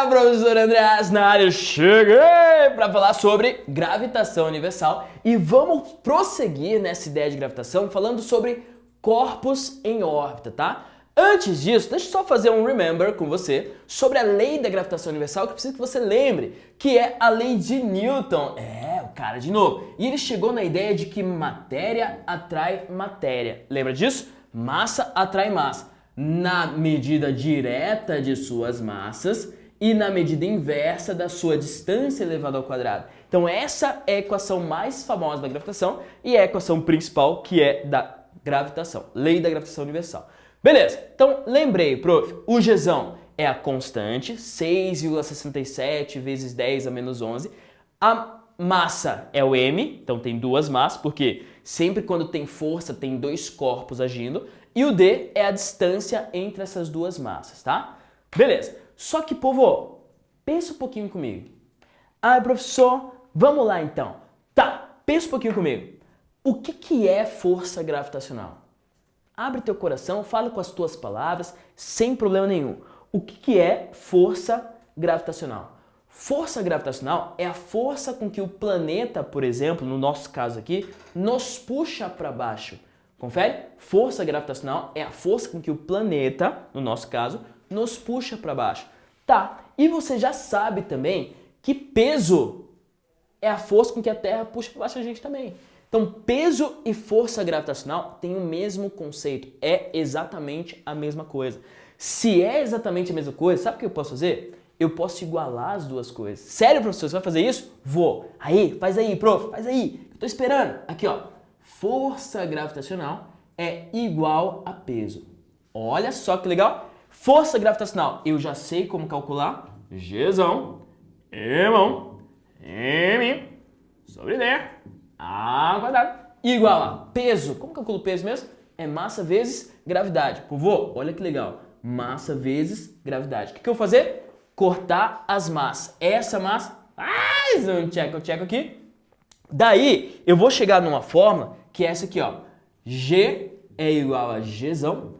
Professor Andreas na área, eu cheguei para falar sobre gravitação universal e vamos prosseguir nessa ideia de gravitação falando sobre corpos em órbita, tá? Antes disso, deixa eu só fazer um remember com você sobre a lei da gravitação universal que eu preciso que você lembre, que é a lei de Newton. O cara de novo. E ele chegou na ideia de que matéria atrai matéria. Lembra disso? Massa atrai massa. Na medida direta de suas massas e na medida inversa da sua distância elevada ao quadrado. Então essa é a equação mais famosa da gravitação e é a equação principal que é da gravitação, lei da gravitação universal. Beleza, então lembrei, prof, o Gzão é a constante, 6,67 vezes 10 a menos 11. A massa é o m, então tem duas massas, porque sempre quando tem força tem dois corpos agindo. E o d é a distância entre essas duas massas, tá? Beleza, só que, povo, pensa um pouquinho comigo. Professor, vamos lá então. Tá, pensa um pouquinho comigo. O que é força gravitacional? Abre teu coração, fala com as tuas palavras, sem problema nenhum. O que é força gravitacional? Força gravitacional é a força com que o planeta, por exemplo, no nosso caso aqui, nos puxa para baixo. Confere? Força gravitacional é a força com que o planeta, no nosso caso, nos puxa para baixo. Tá, e você já sabe também que peso é a força com que a Terra puxa para baixo a gente também. Então, peso e força gravitacional têm o mesmo conceito, é exatamente a mesma coisa. Se é exatamente a mesma coisa, sabe o que eu posso fazer? Eu posso igualar as duas coisas. Sério, professor, você vai fazer isso? Vou. Aí, faz aí, prof, faz aí. Eu tô esperando. Aqui, ó. Força gravitacional é igual a peso. Olha só que legal. Força gravitacional, eu já sei como calcular. Gzão, Emão, M sobre D, A quadrado, igual a peso. Como calculo o peso mesmo? É massa vezes gravidade. Povo, olha que legal. Massa vezes gravidade. O que eu vou fazer? Cortar as massas. Essa massa, um check aqui. Daí, eu vou chegar numa fórmula que é essa aqui, ó. G é igual a Gzão,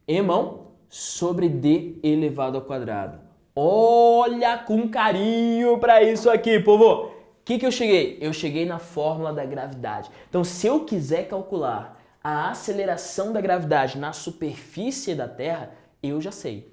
Emão, sobre D elevado ao quadrado. Olha com carinho para isso aqui, povo. O que eu cheguei? Eu cheguei na fórmula da gravidade. Então, se eu quiser calcular a aceleração da gravidade na superfície da Terra, eu já sei.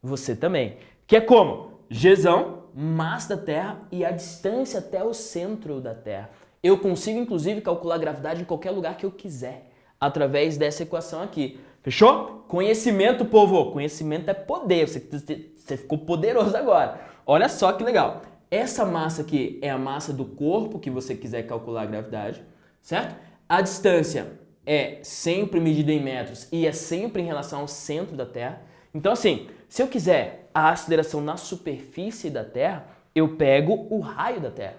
Você também. Que é como? Gzão, massa da Terra e a distância até o centro da Terra. Eu consigo, inclusive, calcular a gravidade em qualquer lugar que eu quiser, através dessa equação aqui. Fechou? Conhecimento, povo. Conhecimento é poder. Você ficou poderoso agora. Olha só que legal. Essa massa aqui é a massa do corpo que você quiser calcular a gravidade, certo? A distância é sempre medida em metros e é sempre em relação ao centro da Terra. Então, assim, se eu quiser a aceleração na superfície da Terra, eu pego o raio da Terra.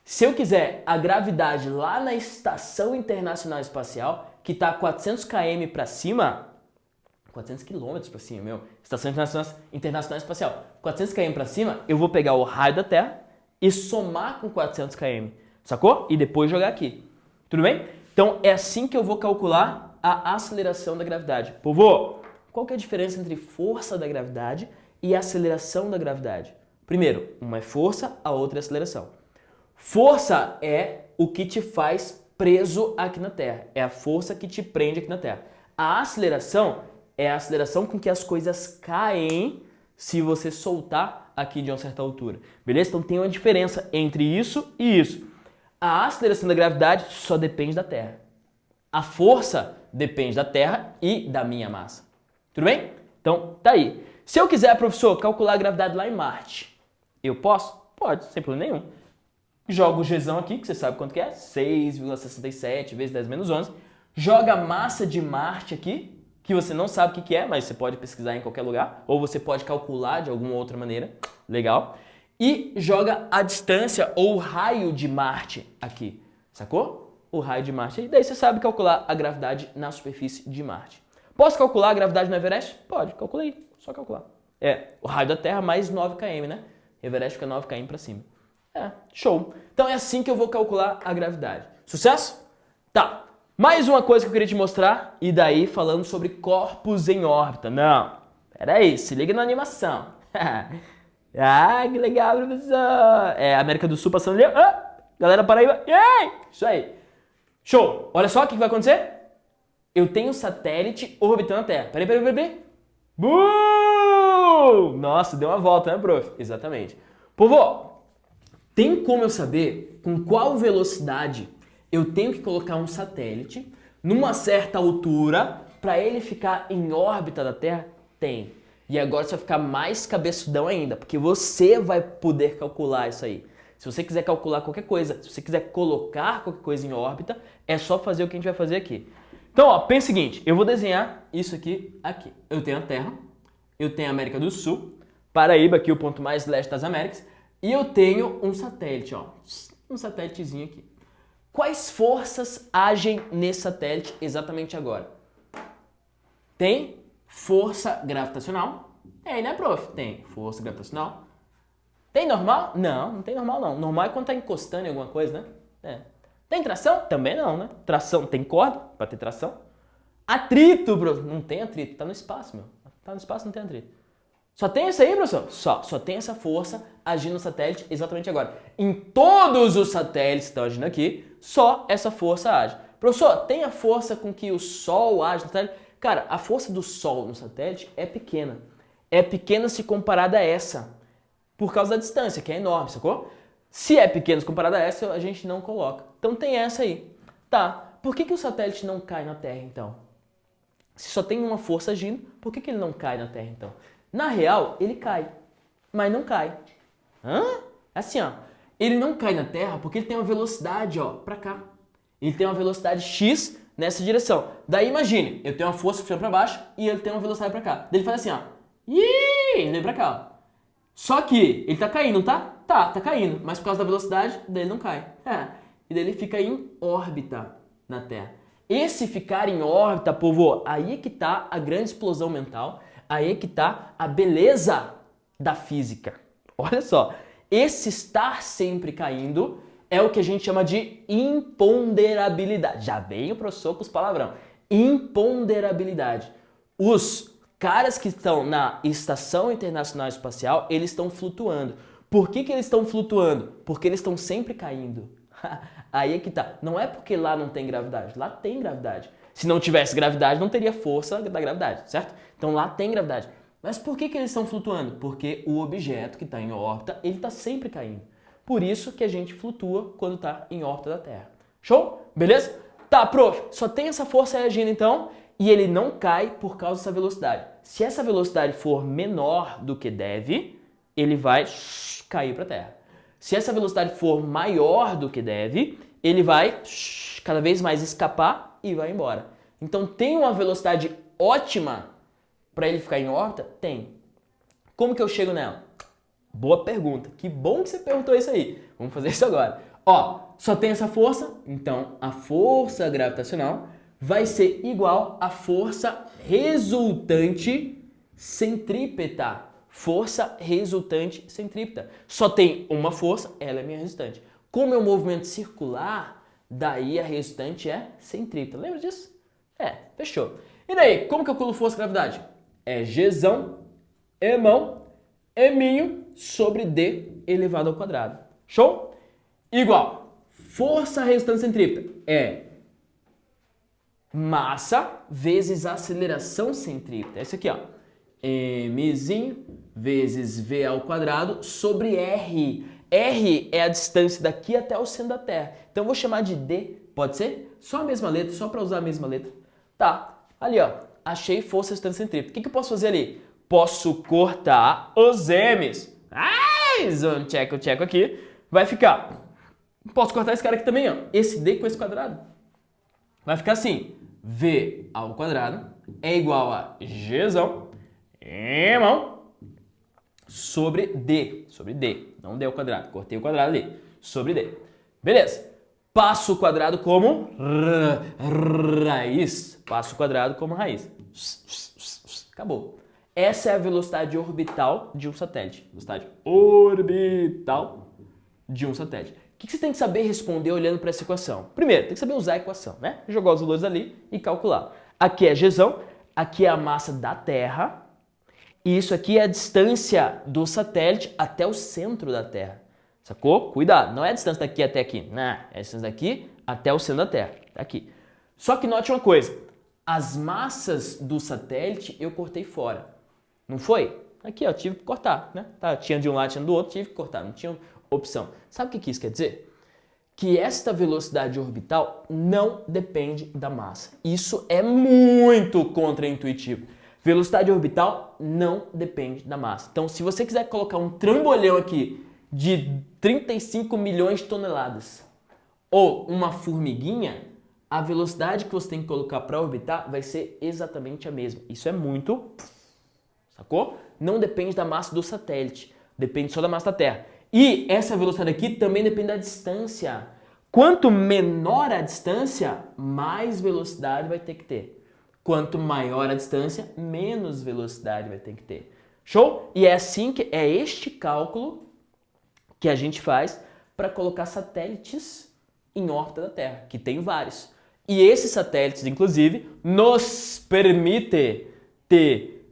Se eu quiser a gravidade lá na Estação Internacional Espacial, que está 400 km para cima, 400 km para cima, meu, Estação Internacional Espacial, 400 km para cima, eu vou pegar o raio da Terra e somar com 400 km, sacou? E depois jogar aqui. Tudo bem? Então é assim que eu vou calcular a aceleração da gravidade. Povo, qual que é a diferença entre força da gravidade e aceleração da gravidade? Primeiro, uma é força, a outra é aceleração. Força é o que te faz preso aqui na Terra. É a força que te prende aqui na Terra. A aceleração é a aceleração com que as coisas caem se você soltar aqui de uma certa altura. Beleza? Então tem uma diferença entre isso e isso. A aceleração da gravidade só depende da Terra. A força depende da Terra e da minha massa. Tudo bem? Então tá aí. Se eu quiser, professor, calcular a gravidade lá em Marte, eu posso? Pode, sem problema nenhum. Joga o Gzão aqui, que você sabe quanto que é, 6,67 vezes 10 menos 11. Joga a massa de Marte aqui, que você não sabe o que é, mas você pode pesquisar em qualquer lugar, ou você pode calcular de alguma outra maneira, legal. E joga a distância ou o raio de Marte aqui, sacou? O raio de Marte. E daí você sabe calcular a gravidade na superfície de Marte. Posso calcular a gravidade no Everest? Pode, calcula aí, só calcular. O raio da Terra mais 9 km, né? Everest fica 9 km para cima. Show. Então é assim que eu vou calcular a gravidade. Sucesso? Tá. Mais uma coisa que eu queria te mostrar, e daí falando sobre corpos em órbita. Não, peraí, se liga na animação. Ah, que legal, professor. É, América do Sul passando ali. Ah, galera Paraíba. Yay! Isso aí. Show. Olha só o que vai acontecer. Eu tenho um satélite orbitando a Terra. Peraí. Nossa, deu uma volta, né, prof? Exatamente. Povo, tem como eu saber com qual velocidade eu tenho que colocar um satélite numa certa altura para ele ficar em órbita da Terra? Tem. E agora você vai ficar mais cabeçudão ainda, porque você vai poder calcular isso aí. Se você quiser calcular qualquer coisa, se você quiser colocar qualquer coisa em órbita, é só fazer o que a gente vai fazer aqui. Então, ó, pensa o seguinte, eu vou desenhar isso aqui. Eu tenho a Terra, eu tenho a América do Sul, Paraíba, aqui o ponto mais leste das Américas, e eu tenho um satélite, ó, um satélitezinho aqui. Quais forças agem nesse satélite exatamente agora? Tem força gravitacional. Tem, né, prof? Tem força gravitacional. Tem normal? Não, não tem normal não. Normal é quando tá encostando em alguma coisa, né? É. Tem tração? Também não, né? Tração, tem corda para ter tração. Atrito, prof. Não tem atrito, tá no espaço, meu. Tá no espaço, não tem atrito. Só tem isso aí, professor? Só tem essa força agindo no satélite exatamente agora. Em todos os satélites que estão agindo aqui, só essa força age. Professor, tem a força com que o Sol age no satélite? Cara, a força do Sol no satélite é pequena. É pequena se comparada a essa. Por causa da distância, que é enorme, sacou? Se é pequena se comparada a essa, a gente não coloca. Então tem essa aí. Tá, por que o satélite não cai na Terra, então? Se só tem uma força agindo, por que ele não cai na Terra, então? Na real, ele cai, mas não cai. Hã? Assim, ó. Ele não cai na Terra porque ele tem uma velocidade, ó, pra cá. Ele tem uma velocidade x nessa direção. Daí imagine, eu tenho uma força puxando pra baixo e ele tem uma velocidade pra cá. Daí ele faz assim, ó. Ele vem pra cá, ó. Só que ele tá caindo, não tá? Tá caindo. Mas por causa da velocidade, daí ele não cai. E daí ele fica em órbita na Terra. Esse ficar em órbita, povo, aí é que tá a grande explosão mental. Aí é que tá a beleza da física. Olha só, esse estar sempre caindo é o que a gente chama de imponderabilidade. Já vem o professor com os palavrão. Imponderabilidade. Os caras que estão na Estação Internacional Espacial, eles estão flutuando. Por que eles estão flutuando? Porque eles estão sempre caindo. Aí é que tá. Não é porque lá não tem gravidade. Lá tem gravidade. Se não tivesse gravidade, não teria força da gravidade, certo? Então lá tem gravidade. Mas por que eles estão flutuando? Porque o objeto que está em órbita, ele está sempre caindo. Por isso que a gente flutua quando está em órbita da Terra. Show? Beleza? Tá, prof, só tem essa força aí agindo então, e ele não cai por causa dessa velocidade. Se essa velocidade for menor do que deve, ele vai cair para a Terra. Se essa velocidade for maior do que deve, ele vai cada vez mais escapar e vai embora. Então tem uma velocidade ótima para ele ficar em órbita? Tem. Como que eu chego nela? Boa pergunta. Que bom que você perguntou isso aí. Vamos fazer isso agora. Ó, só tem essa força, então a força gravitacional vai ser igual à força resultante centrípeta. Força resultante centrípeta. Só tem uma força, ela é minha resultante. Como é um movimento circular, daí a resultante é centrípeta. Lembra disso? Fechou. E daí, como que eu calculo força e gravidade? É Gzão, Mão, Minho sobre D elevado ao quadrado. Show? Igual. Força resultante centrípeta é massa vezes aceleração centrípeta. Esse aqui, ó. Mzinho vezes V ao quadrado sobre R. R é a distância daqui até o centro da Terra. Então eu vou chamar de D, pode ser? Só a mesma letra, só para usar a mesma letra. Tá, ali ó, achei força resultante centrípeta. O que eu posso fazer ali? Posso cortar os M's. Um tcheco aqui. Vai ficar. Posso cortar esse cara aqui também, ó. Esse D com esse quadrado. Vai ficar assim. V ao quadrado é igual a Gzão, Mão, sobre D. Sobre D. Não D ao quadrado. Cortei o quadrado ali. Sobre D. Beleza. Passo o quadrado como raiz. Passo o quadrado como raiz. Acabou. Essa é a velocidade orbital de um satélite. Velocidade orbital de um satélite. O que você tem que saber responder olhando para essa equação? Primeiro, tem que saber usar a equação, né? Jogar os valores ali e calcular. Aqui é Gzão, aqui é a massa da Terra E isso aqui é a distância do satélite até o centro da Terra. Sacou? Cuidado, não é a distância daqui até aqui. Não, é a distância daqui até o centro da Terra. Aqui. Só que note uma coisa. As massas do satélite eu cortei fora. Não foi? Aqui, ó, tive que cortar, né? Tá, tinha de um lado, tinha do outro, tive que cortar. Não tinha opção. Sabe o que isso quer dizer? Que esta velocidade orbital não depende da massa. Isso é muito contraintuitivo. Velocidade orbital não depende da massa. Então, se você quiser colocar um trambolhão aqui de 35 milhões de toneladas ou uma formiguinha, a velocidade que você tem que colocar para orbitar vai ser exatamente a mesma. Isso é muito... Sacou? Não depende da massa do satélite. Depende só da massa da Terra. E essa velocidade aqui também depende da distância. Quanto menor a distância, mais velocidade vai ter que ter. Quanto maior a distância, menos velocidade vai ter que ter. Show? E é assim que é este cálculo que a gente faz para colocar satélites em órbita da Terra, que tem vários. E esses satélites, inclusive, nos permite ter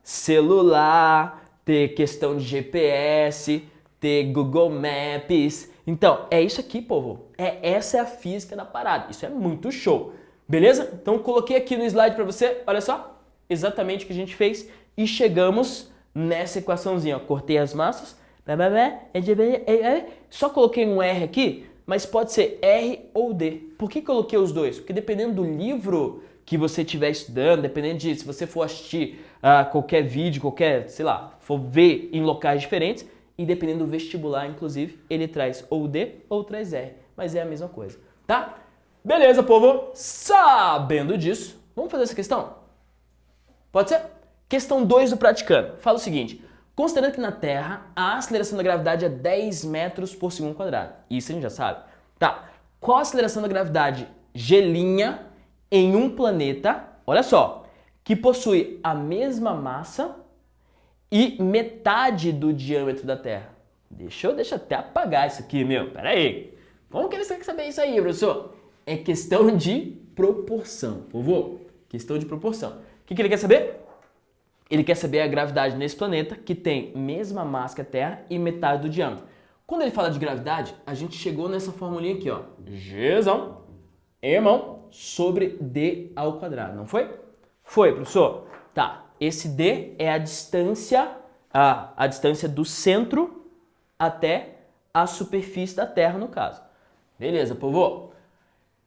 celular, ter questão de GPS, ter Google Maps. Então, é isso aqui, povo. Essa é a física da parada. Isso é muito show. Beleza? Então, coloquei aqui no slide para você, olha só, exatamente o que a gente fez e chegamos nessa equaçãozinha. Ó. Cortei as massas, só coloquei um R aqui, mas pode ser R ou D. Por que coloquei os dois? Porque dependendo do livro que você estiver estudando, dependendo de se você for assistir qualquer vídeo, qualquer, sei lá, for ver em locais diferentes, e dependendo do vestibular, inclusive, ele traz ou D ou traz R, mas é a mesma coisa, tá? Beleza, povo? Sabendo disso, vamos fazer essa questão? Pode ser? Questão 2 do praticando. Fala o seguinte, considerando que na Terra a aceleração da gravidade é 10 metros por segundo quadrado. Isso a gente já sabe. Tá. Qual a aceleração da gravidade G' em um planeta, olha só, que possui a mesma massa e metade do diâmetro da Terra? Deixa eu até apagar isso aqui, meu. Pera aí. Como que você quer saber isso aí, professor? É questão de proporção, povo. Questão de proporção. O que ele quer saber? Ele quer saber a gravidade nesse planeta que tem mesma massa que a Terra e metade do diâmetro. Quando ele fala de gravidade, a gente chegou nessa formulinha aqui, ó. Gzão, Emão, sobre D ao quadrado, não foi? Foi, professor. Tá, esse D é a distância do centro até a superfície da Terra, no caso. Beleza, povo?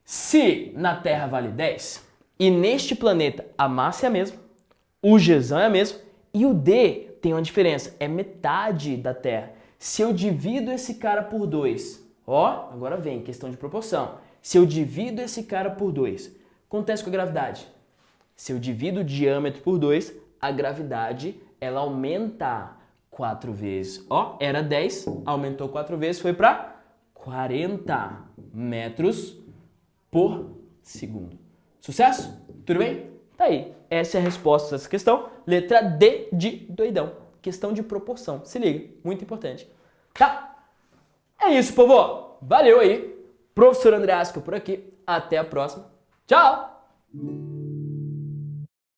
Se na Terra vale 10 e neste planeta a massa é a mesma, o Gzão é a mesma e o D tem uma diferença, é metade da Terra. Se eu divido esse cara por 2, ó, agora vem questão de proporção. Se eu divido esse cara por 2, acontece com a gravidade. Se eu divido o diâmetro por 2, a gravidade ela aumenta 4 vezes. Ó, era 10, aumentou 4 vezes, foi para 40 metros por segundo. Sucesso? Tudo bem? Tá aí. Essa é a resposta dessa questão. Letra D de doidão. Questão de proporção. Se liga, muito importante. Tá? É isso, povo. Valeu aí. Professor André Asca por aqui. Até a próxima. Tchau!